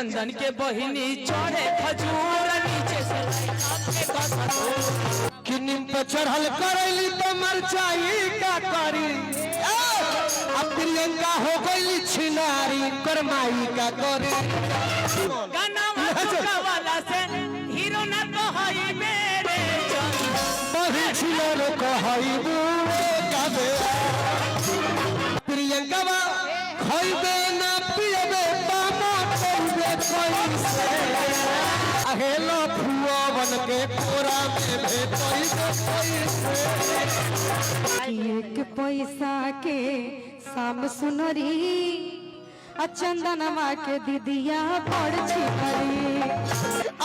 चंदन के बहिनी चढ़े खजूर नीचे से कि नीम पे चढ़ल करैली तो मरचाई का करी अब प्रियंका हो गई छिनारी करमाई का करे गाना वाला से हीरो ना कहई मेरे बही छिलो कहई बुए गावे प्रियंका बा खइबे ना पियबे बामा करबे कैसे अहेलो फुआ बन के कोरा में भेटई एक पैसा के शाम सुनरी चंदनमा के दीदिया पड़ छिनरी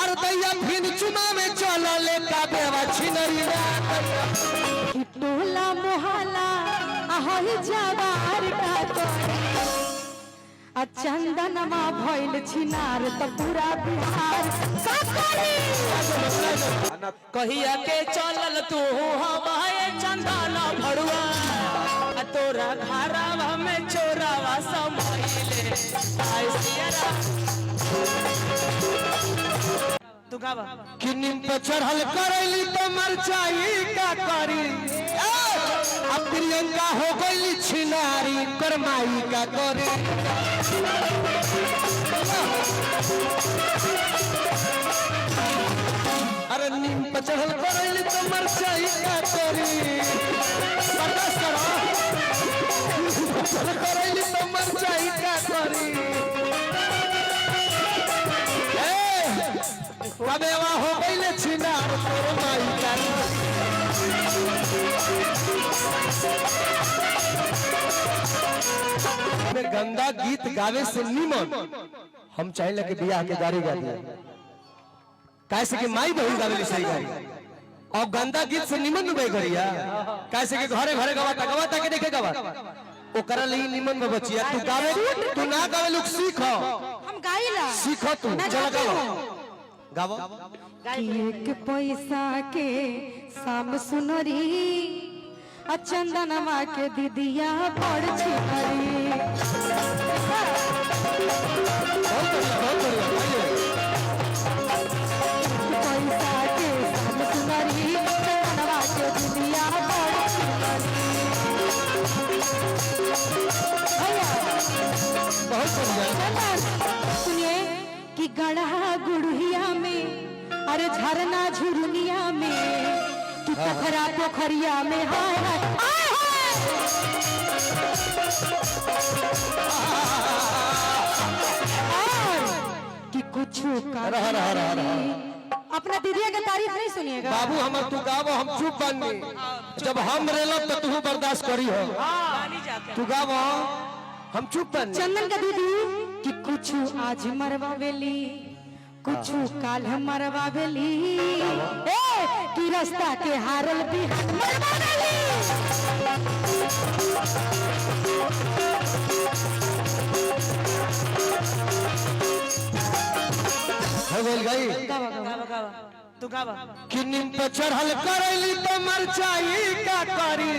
अरे दैया फिर चुमा में चला ले का बेवा छिनरी टोला मोहल्ला आहई जवार का चंदनमा भइल छिनार त पूरा बिहार कहिया के चलल तू हमारे चंदन भड़ुआ तोरा घरावा में चोरावा समाइले तू गावा कि नीम पे चढ़ल करैली तो मरचाई का करी अब प्रियंका हो गई छिनारी करमाई का करे अरे नीम पे चढ़ल करैली तो मरचाई का करी करैली तो मरचाई का करी कबेवा हो गईले छिनार तोर माई का में गंदा गीत गावे से निमन हम चाहे कि बियाह के गाड़ी गा दिया कैसे कि माई बहन गावे सही गाड़ी और गंदा गीत से निमन बे गरिया कैसे कि घरे घरे गवा ताके देखे गवा ओकरा ਲਈ निमन में बचिया तू गावे तू ना गावे लोग सीखो हम गाइला सीखो तू चल गाओ एक पैसा के शाम सुनरी चंदनमा के दीदिया पड़ छिनरी पैसा के शाम सुनरी चंदनमा के दीदिया पड़ सुनिए कि गढ़ा गुड़िया में अरे झरना झुरनिया में कि पोखरा पोखरिया में हाय हाय कि कुछ अपना दीदिया की तारीफ नहीं सुनिएगा बाबू हमर तू गावो हम चुप बनी जब हम रेलब तो तू बर्दाश्त करी हो तू गावो हम चुप बनी चंदन का दीदी कि कुछ आज मरवा बेली कुछ काल मरवा बेली कि रास्ता के हारल भी मरवा बेली हो गई तू गावा कि नीम पे चढ़ल करैली तो मरचाई का करी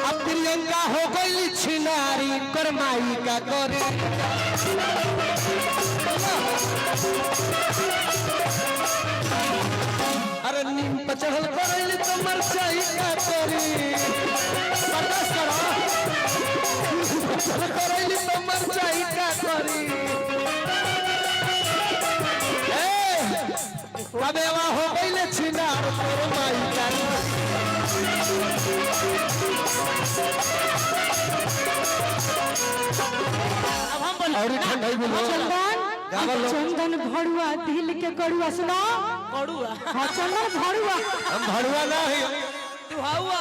अब प्रियंका हो गई छिनारी करमाई का करे अरे नीम पे चढ़ल करैली तो मरचाई का करी करैली तो मरचाई का करी कबेवा हो गईले छिनार तोर माई का अब हम बोल और ठंडाई बोलो चंदन भड़ुआ दिल के कड़ुआ सुनो कड़ुआ हाँ चंदन भड़ुआ हम भड़ुआ ना है तू हुआ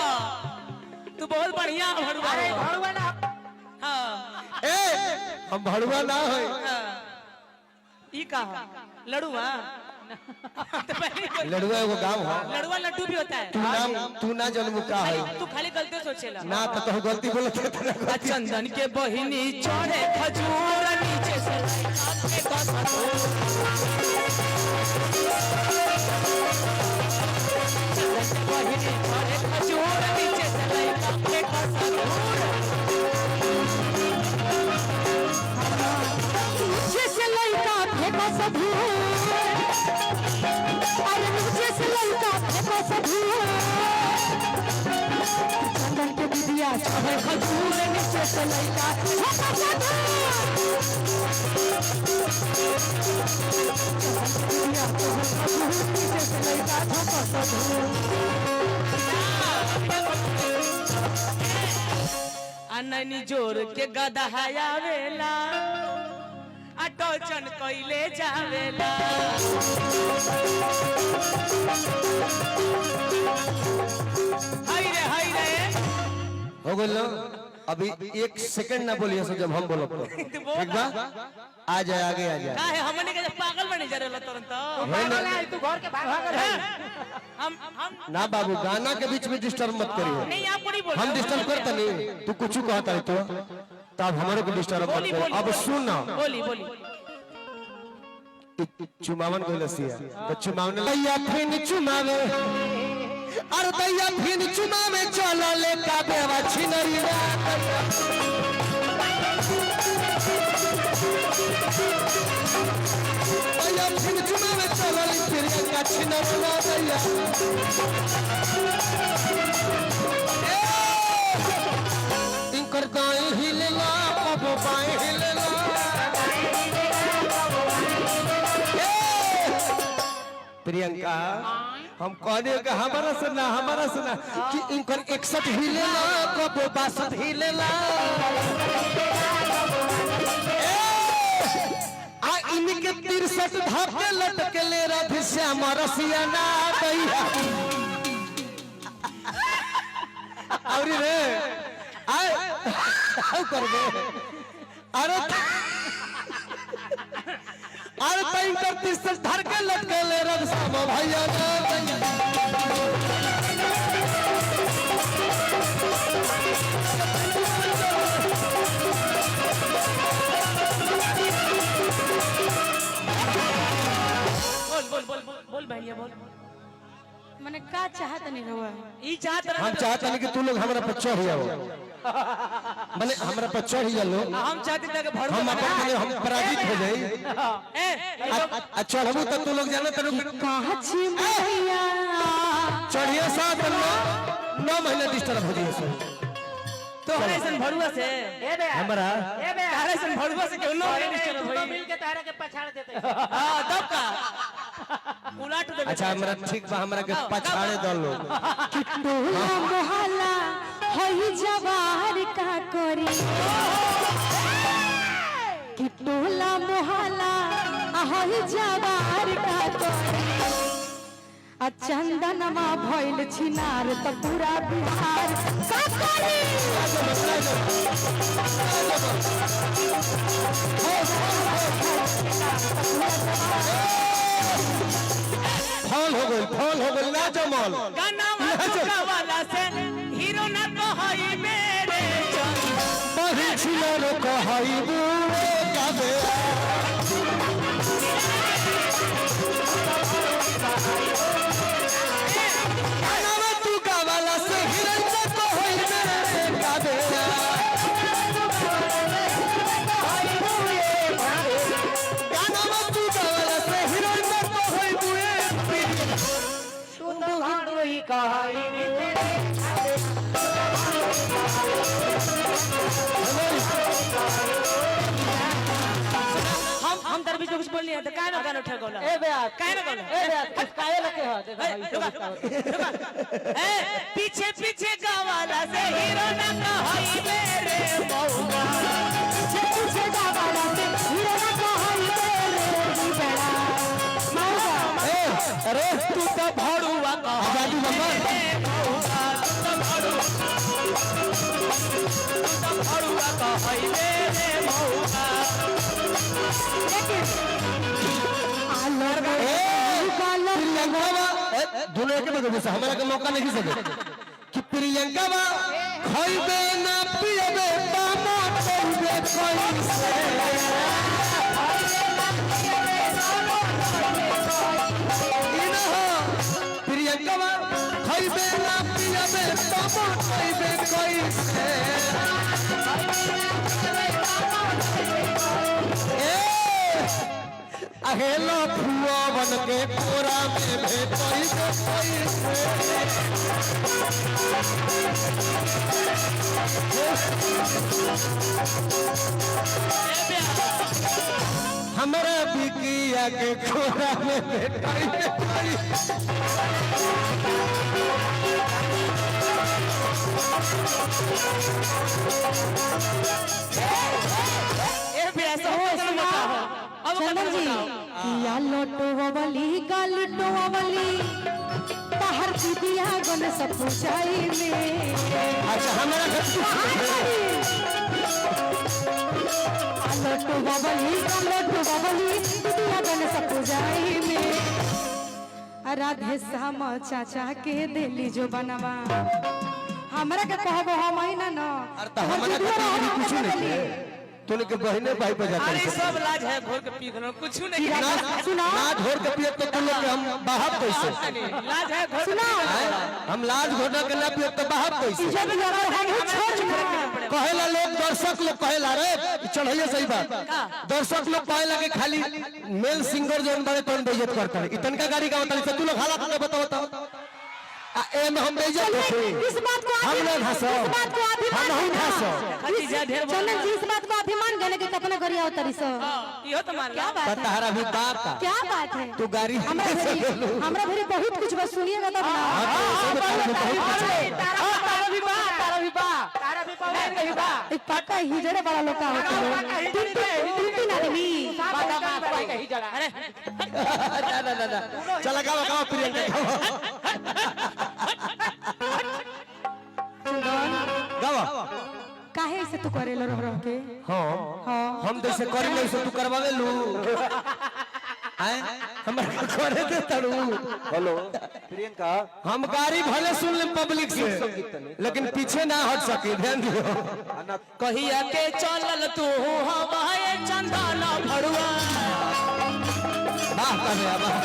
तू बहुत बढ़िया भड़ुआ भड़ुआ ना हां ए हम भड़ुआ ना है ई का लड़ुआ लड़ुआ एगो गांव है लड़ुआ लड्डू भी होता है तू ना जन्म का है तू खाली गलती सोचेला ना तो गलती बोलत है चंदन के बहिनी चढ़े खजूर नीचे से खजूर नीचे से फेंको सधू अरे मुझे से लड़का फेंको सधू चंदन के बिदिया चाहे खजूर नीचे से लड़का फेंको सधू नीचे से लड़का फेंको सधू अननी जोर के गदहाया वेला अटोचन कोइले जावेला हाय रे हो गइल ना अभी 1 सेकंड ना बोलिए सो जब हम बोलब तो ठीक बा आ जाए आगे आ जाए काहे हमने के पागल बने जा रहला तुरंत पागल है तू घर के भाग हम ना बाबू गाना के बीच में डिस्टर्ब मत करिए नहीं आपको नहीं बोल हम डिस्टर्ब करते नहीं तू कुछ कहता है तो तब हमारे को डिस्टर्ब मत कर अब सुन ना बोली चुमावन को लसिया तो चुमावन लैया फिन चुमावे अरे दैया फिन चुमावे चलो ले का बेवा छिनरी दैया फिन चुमावे चलो ले फिर का छिनरी दैया इनकर दाएं हिलेला कब बाएं हिलेला प्रियंका हम कहने का हमारा सुना कि इनकर 61 हिलेला कब 62 हिलेला आ इनके 63 धापे लटके ले राधे श्याम रसिया ना दैया और रे आए करबे अरे टाइम कर 63 धर के लटके ले रब सामा भैया बोल भैया बोल मैंने का चाहत नहीं हुआ ई चाहत हम चाहते नहीं कि तू लोग हमरा पर चढ़ जाओ माने हमरा पर चढ़ जाओ हम चाहते थे कि भड़वा हम अपन हम पराजित हो जाई चढ़बू तो तू लोग जाना तेरे कहा छी मैया चढ़िए साथ 9 महीना डिस्टर्ब हो जाए तो ऐसन भड़ुआ से हमरा ऐसन भड़ुआ से क्यों ना डिस्टर्ब होई मिल के तारे के पछाड़ देते हां तब का उलट दे अच्छा हमरा ठीक बा हमरा के पछाड़े दो लोग टोला मोहल्ला हई जवार का करी कि टोला मोहल्ला हई जवार का करी आ चंदनमा भइल छिनार त पूरा बिहार का करी फॉल हो गई ना जमल गाना वाला से हीरो ना तो हई मेरे जान बही छिलो रो कहई बुए गावे गाना तू गावाला से हिरन से कहई मेरे गावे गाना तू गावाला से हिरन से कहई बुए तू तो हारो ही कहानी हम दरबी जो कुछ बोल नहीं तो काहे ना गाना उठा गोला ए बे काहे ना गोला ए बे किस काहे लगे हो देखो पीछे पीछे गावाला से हीरो ना कहई मेरे मौका पीछे जावाला से हीरो ना कहई मेरे बेड़ा मौका अरे तू तो भड़ुआ आजादी नंबर भड़ुआ कहई मेरे मौका दोनों एक में हमारा का मौका नहीं सके कि प्रियंका बा खइबे ना पियबे बामा खइबे कैसे प्रियंका बा खइबे ना पियबे बामा खइबे कैसे अहेलो फुआ बन के कोरा में भेटई हमरा बिकिया के कोरा में भेटई चंदन जी किया लोटोवली गालटोवली तहर दीदिया गन सब पूछाई में अच्छा हमारा लोटोवली गालटोवली दीदिया गन सब पूछाई में राधे श्याम चाचा के दिली जो बनवा हमरा के कहबो हम ही ना अरे तो हमरा के कुछ नहीं तूने के बहने भाई पे जाता अरे सब लाज है घोर के पी खलो कुछ नहीं ना ढोर के पिए तो तुम लोग के हम बाहर कैसे लाज है घोर सुना हम लाज घोटा के ना पिए तो बाहर कैसे जब अगर हम छोड़ कहेला लोग दर्शक लोग कहेला रे चढ़ाइए सही बात दर्शक लोग कहेला के खाली मेल सिंगर जोन बड़े तोन बेइज्जत करता है इतन का गाड़ी का बताली तू लोग हालत के बताओ ए में हम बेइज्जत होते इस बात को हम ना हंसो इस बात को अभिमान हम नहीं हंसो खतीजा ढेर चंदन जी इस बात को अभिमान गने के कतना करिया उतरी सो इहो तो मान क्या ला बात है तहरा भी बात क्या बात है तू गाड़ी हमरा भरी बहुत कुछ बस सुनिएगा तब ना एक पक्का हिजड़े बड़ा लोग का होता है तीन आदमी अरे चला गाओ प्रियंका गाओ काहे से तू करेलो रह के हां हां हम जैसे करी नहीं से तू करवावे लू आए हमरा करे दे तड़ू हेलो प्रियंका हम गाड़ी भले सुन ले पब्लिक से लेकिन पीछे ना हट सके ध्यान दियो कहिया के चलल तू हवाए चंदना भड़ुआ वाह करे वाह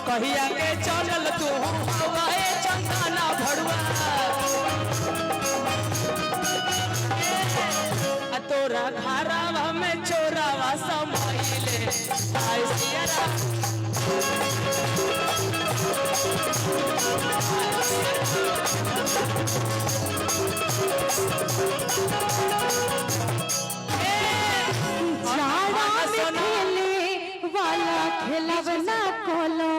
कहिया के चलल तू हवाए चंदना भड़ुआ तोरा घरवा में चोरावा समाइले आय सियरा जाड़ा में खेले वाला खेलवना कोलो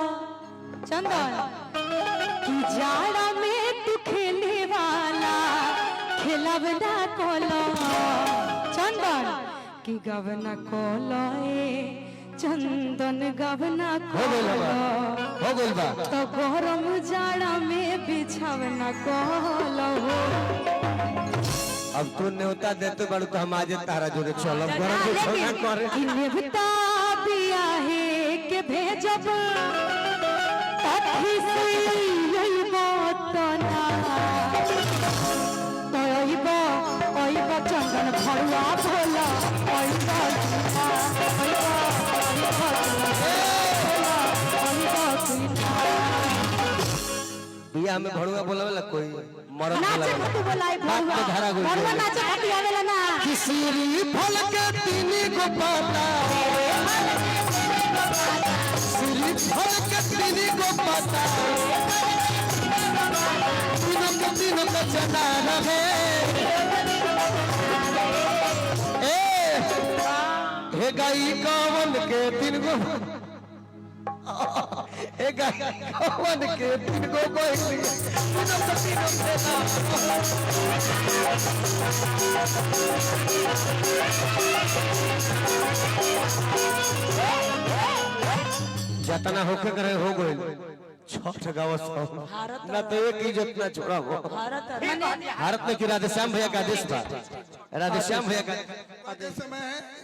चंदन कि जाड़ा में तू खेले वाला खेलवना कोलो चंदन कि गवना कोलो चंदन गवना कोलो हो गइल बा तो गरम जाड़ा में बिछावना कोलो अब तू न्योता देते बड़ू तो हम आज तारा जोरे चलब गरम के छोड़ा करे नेवता पिया है के भेजब तथी से यइबो तना तो यइबो चंदन भरुआ भोला बिया में भड़ुआ बोलावेला कोई मरद नाचे बोलावेला तू बोलाई बात में धारा भरुआ गोई भरुआ नाचे खाती आवेला ना किसरी फल के तीन गो पाता सिरी फल के तीन गो पाता तीनों का चना रहे हे गाई कवन के तीन गो हे गाई कवन के तीन गो कोई तीनों का जतना होके करे हो गए छठ गाँव ना तो एक इज्जत ना छोड़ा हो भारत में कि राधेश्याम भैया का आदेश था राधेश्याम भैया का आदेश में